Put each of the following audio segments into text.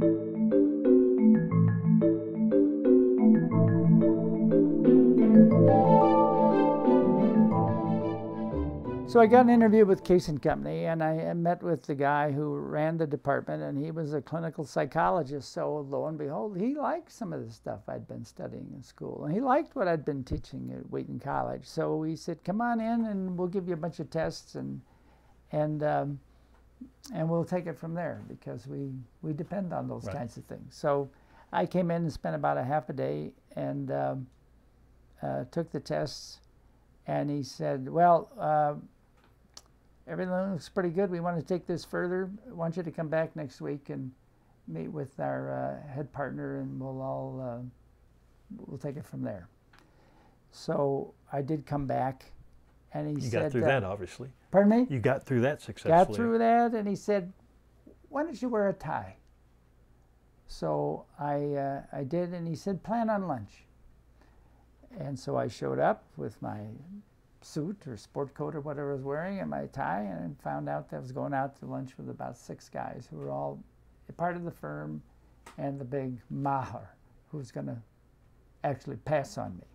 So I got an interview with Case & Company, and I met with the guy who ran the department, and he was a clinical psychologist. So lo and behold, he liked some of the stuff I'd been studying in school, and he liked what I'd been teaching at Wheaton College. So he said, "Come on in, and we'll give you a bunch of tests, and we'll take it from there, because we depend on those kinds of things." So I came in and spent about a half a day and took the tests, and he said, "Well, everything looks pretty good. We want to take this further. I want you to come back next week and meet with our head partner, and we'll take it from there." So I did come back, and he said... You got through that, obviously. Pardon me? You got through that successfully. Got through that, and he said, "Why don't you wear a tie?" So I did, and he said, "Plan on lunch." And so I showed up with my suit or sport coat or whatever I was wearing and my tie, and found out that I was going out to lunch with about 6 guys who were all a part of the firm, and the big Maher, who was going to actually pass on me.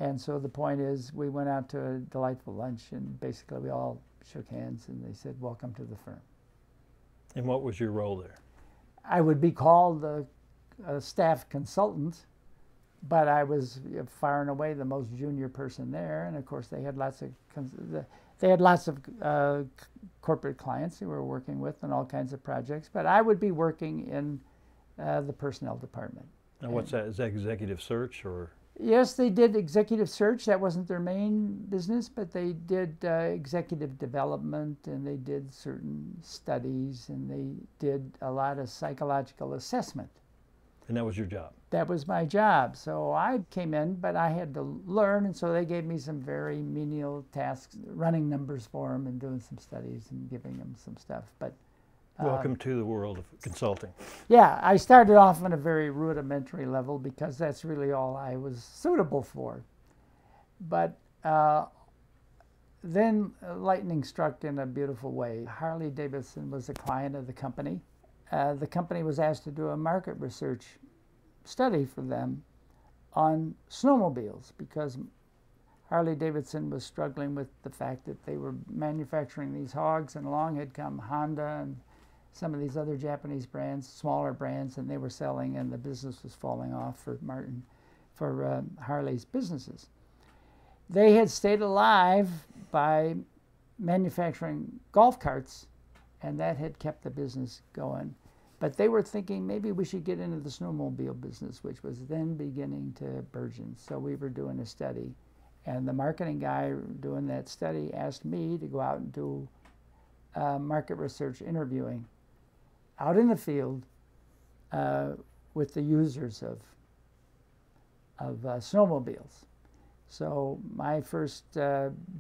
And so the point is, we went out to a delightful lunch, and basically we all shook hands, and they said, "Welcome to the firm." And what was your role there? I would be called a staff consultant, but I was far and away the most junior person there, and of course they had lots of corporate clients who were working with on all kinds of projects. But I would be working in the personnel department. Now, what's that? Is that executive search, or? Yes, they did executive search. That wasn't their main business, but they did executive development, and they did certain studies, and they did a lot of psychological assessment. And that was your job? That was my job. So I came in, but I had to learn, and so they gave me some very menial tasks, running numbers for them and doing some studies and giving them some stuff. But welcome to the world of consulting. Yeah, I started off on a very rudimentary level because that's really all I was suitable for. But then lightning struck in a beautiful way. Harley-Davidson was a client of the company. The company was asked to do a market research study for them on snowmobiles, because Harley-Davidson was struggling with the fact that they were manufacturing these hogs, and along had come Honda and some of these other Japanese brands, smaller brands, and they were selling, and the business was falling off for Harley's businesses. They had stayed alive by manufacturing golf carts, and that had kept the business going. But they were thinking, maybe we should get into the snowmobile business, which was then beginning to burgeon. So we were doing a study, and the marketing guy doing that study asked me to go out and do market research interviewing out in the field with the users of snowmobiles. So my first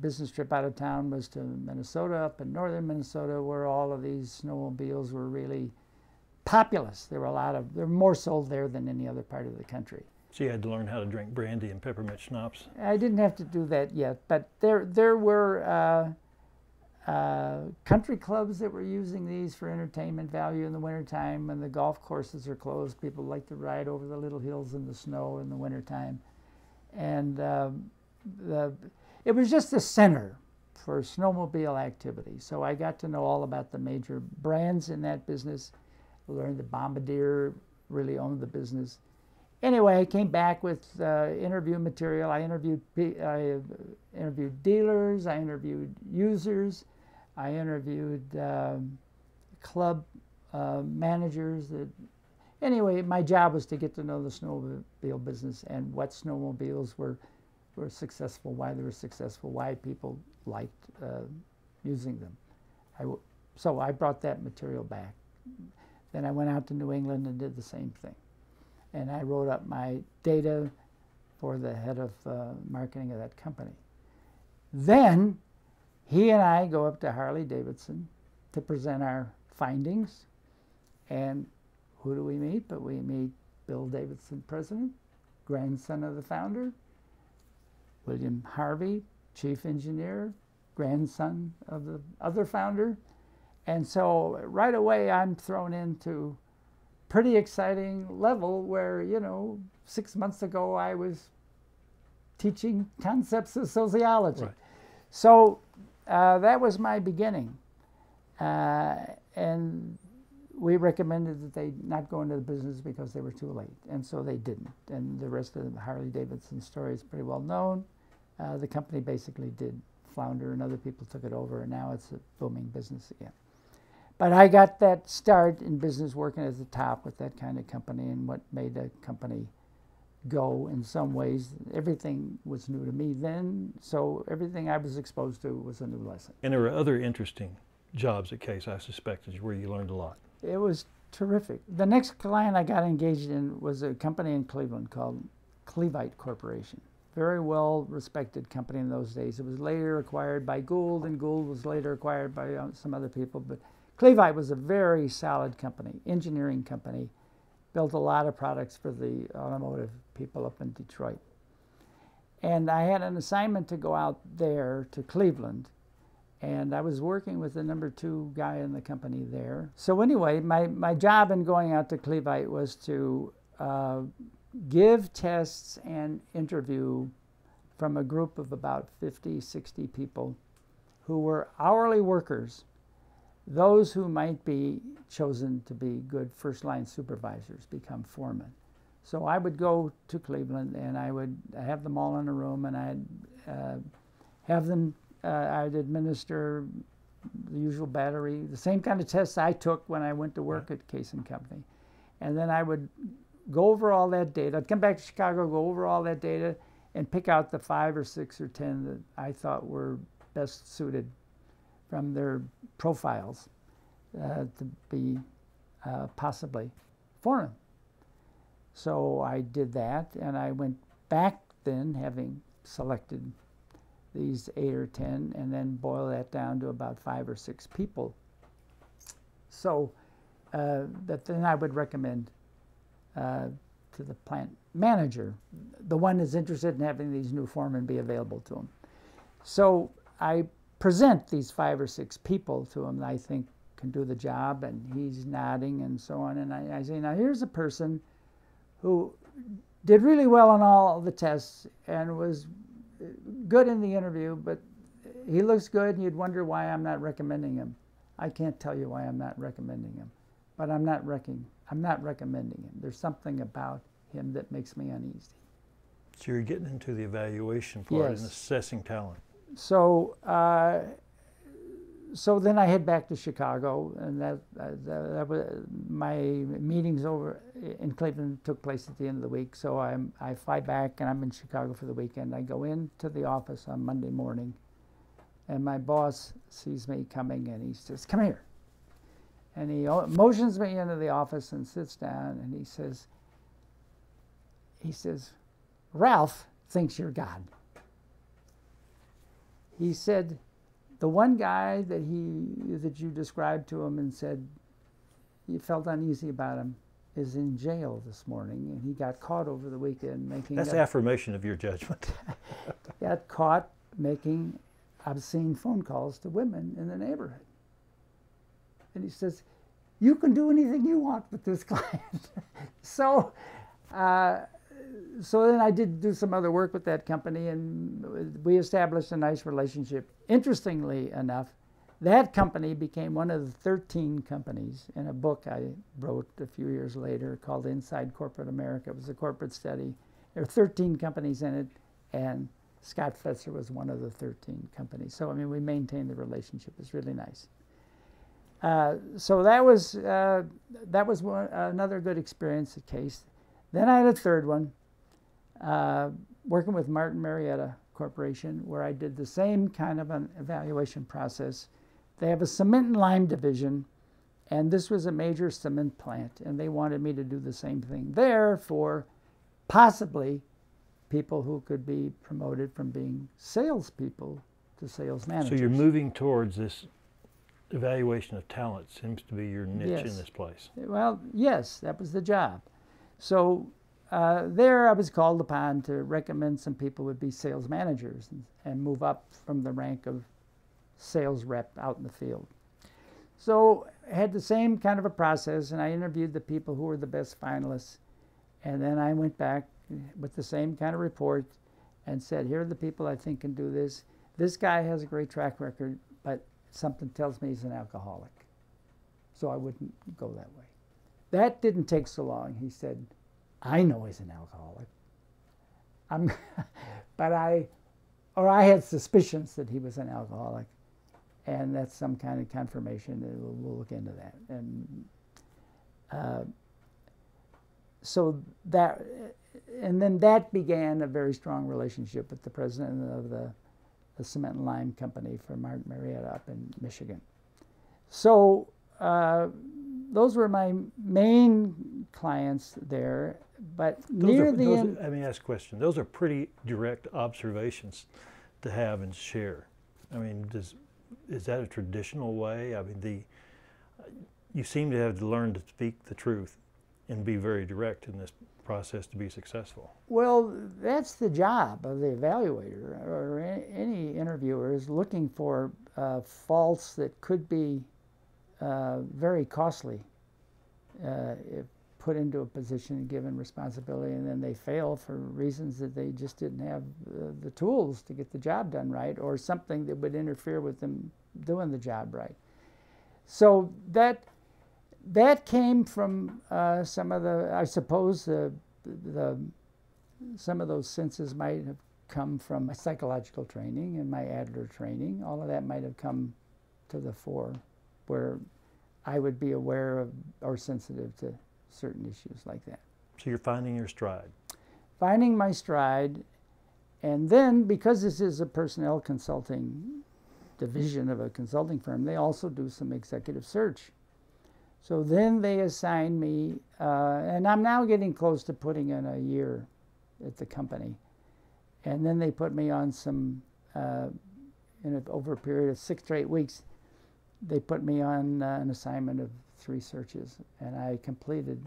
business trip out of town was to Minnesota, up in northern Minnesota, where all of these snowmobiles were really populous. There were more sold there than any other part of the country. So you had to learn how to drink brandy and peppermint schnapps? I didn't have to do that yet, but there were country clubs that were using these for entertainment value in the wintertime. When the golf courses are closed, people like to ride over the little hills in the snow in the wintertime. And it was just a center for snowmobile activity. So I got to know all about the major brands in that business. I learned that Bombardier really owned the business. Anyway, I came back with interview material. I interviewed dealers, I interviewed users, I interviewed club managers. Anyway, my job was to get to know the snowmobile business and what snowmobiles were successful, why they were successful, why people liked using them. So I brought that material back. Then I went out to New England and did the same thing. And I wrote up my data for the head of marketing of that company. Then he and I go up to Harley-Davidson to present our findings. And who do we meet? But we meet Bill Davidson, president, grandson of the founder, William Harvey, chief engineer, grandson of the other founder. And so right away I'm thrown into pretty exciting level where, you know, 6 months ago I was teaching concepts of sociology. Right. So that was my beginning. And we recommended that they not go into the business because they were too late. And so they didn't. And the rest of the Harley-Davidson story is pretty well known. The company basically did flounder and other people took it over, and now it's a booming business again. But I got that start in business working at the top with that kind of company, and what made a company go in some ways. Everything was new to me then, so everything I was exposed to was a new lesson. And there were other interesting jobs at Case, I suspect, where you learned a lot. It was terrific. The next client I got engaged in was a company in Cleveland called Clevite Corporation. Very well respected company in those days. It was later acquired by Gould, and Gould was later acquired by some other people, but Clevite was a very solid company, engineering company, built a lot of products for the automotive people up in Detroit. And I had an assignment to go out there to Cleveland, and I was working with the number 2 guy in the company there. So anyway, my job in going out to Clevite was to give tests and interview from a group of about 50, 60 people who were hourly workers, those who might be chosen to be good first-line supervisors, become foremen. So I would go to Cleveland, and I would have them all in a room, and I'd have them, I'd administer the usual battery, the same kind of tests I took when I went to work at Case & Company. And then I would go over all that data. I'd come back to Chicago, go over all that data, and pick out the 5 or 6 or 10 that I thought were best suited from their profiles to be possibly foreign. So I did that, and I went back then, having selected these 8 or 10, and then boil that down to about 5 or 6 people. So that then I would recommend to the plant manager, the one that's interested in having these new foremen be available to him. So I present these 5 or 6 people to him that I think can do the job, and he's nodding and so on. And I say, now here's a person who did really well on all the tests and was good in the interview, but he looks good, and you'd wonder why I'm not recommending him. I can't tell you why I'm not recommending him, but I'm not recommending him. There's something about him that makes me uneasy. So you're getting into the evaluation part Yes. and assessing talent. So, so then I head back to Chicago, and that was, my meetings over in Cleveland took place at the end of the week. So I fly back, and I'm in Chicago for the weekend. I go into the office on Monday morning, and my boss sees me coming, and he says, "Come here." And he motions me into the office and sits down, and he says, "Ralph thinks you're God." He said, the one guy that you described to him and said you felt uneasy about him is in jail this morning, and he got caught over the weekend making... That's affirmation of your judgment. got caught making obscene phone calls to women in the neighborhood. And he says, "You can do anything you want with this client." So then I did do some other work with that company, and we established a nice relationship. Interestingly enough, that company became one of the 13 companies in a book I wrote a few years later called Inside Corporate America. It was a corporate study. There were 13 companies in it, and Scott Fetzer was one of the 13 companies. So, I mean, we maintained the relationship. It's really nice. So that was another good experience at Case. Then I had a third one, working with Marietta Corporation, where I did the same kind of an evaluation process. They have a cement and lime division, and this was a major cement plant, and they wanted me to do the same thing there for possibly people who could be promoted from being salespeople to sales managers. So you're moving towards this evaluation of talent. Seems to be your niche in this place. Well, yes, that was the job. So there I was called upon to recommend some people would be sales managers and move up from the rank of sales rep out in the field. So I had the same kind of a process, and I interviewed the people who were the best finalists. And then I went back with the same kind of report and said, here are the people I think can do this. This guy has a great track record, but something tells me he's an alcoholic. So I wouldn't go that way. That didn't take so long. He said, I know he's an alcoholic. I had suspicions that he was an alcoholic. And that's some kind of confirmation. We'll look into that. And then that began a very strong relationship with the president of the Cement and Lime Company for Marietta up in Michigan. So those were my main clients there. But near the end, let me ask a question. Those are pretty direct observations to have and share. I mean, is that a traditional way? I mean, you seem to have learned to speak the truth and be very direct in this process to be successful. Well, that's the job of the evaluator or any interviewer, is looking for faults that could be very costly if put into a position and given responsibility, and then they fail for reasons that they just didn't have the tools to get the job done right, or something that would interfere with them doing the job right. So that came from some of the, I suppose, some of those senses might have come from my psychological training and my Adler training. All of that might have come to the fore, where I would be aware of or sensitive to certain issues like that. So you're finding your stride. Finding my stride, and then because this is a personnel consulting division of a consulting firm, they also do some executive search. So then they assign me, and I'm now getting close to putting in a year at the company, and then they put me on some, over a period of 6 to 8 weeks, they put me on an assignment of 3 searches, and I completed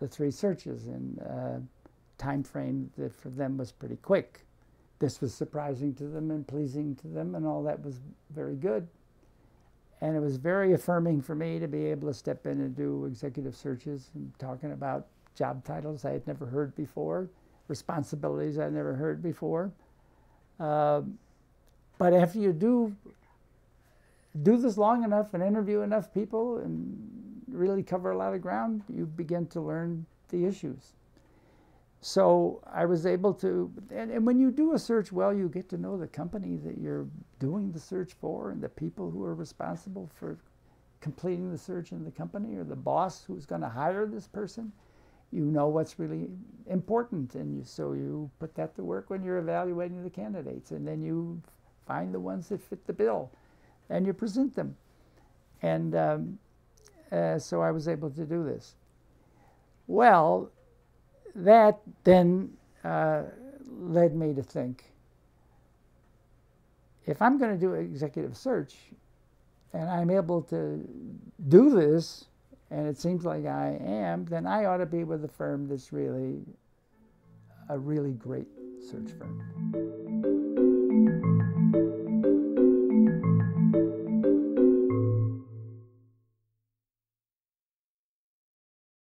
the 3 searches in a time frame that for them was pretty quick. This was surprising to them and pleasing to them, and all that was very good. And it was very affirming for me to be able to step in and do executive searches and talking about job titles I had never heard before, responsibilities I'd never heard before. But after you do this long enough and interview enough people and really cover a lot of ground, you begin to learn the issues. So I was able to, and when you do a search well, you get to know the company that you're doing the search for and the people who are responsible for completing the search in the company, or the boss who's going to hire this person. You know what's really important, and so you put that to work when you're evaluating the candidates, and then you find the ones that fit the bill, and you present them. And so I was able to do this. Well, that then led me to think, if I'm going to do an executive search and I'm able to do this, and it seems like I am, then I ought to be with a firm that's really a really great search firm.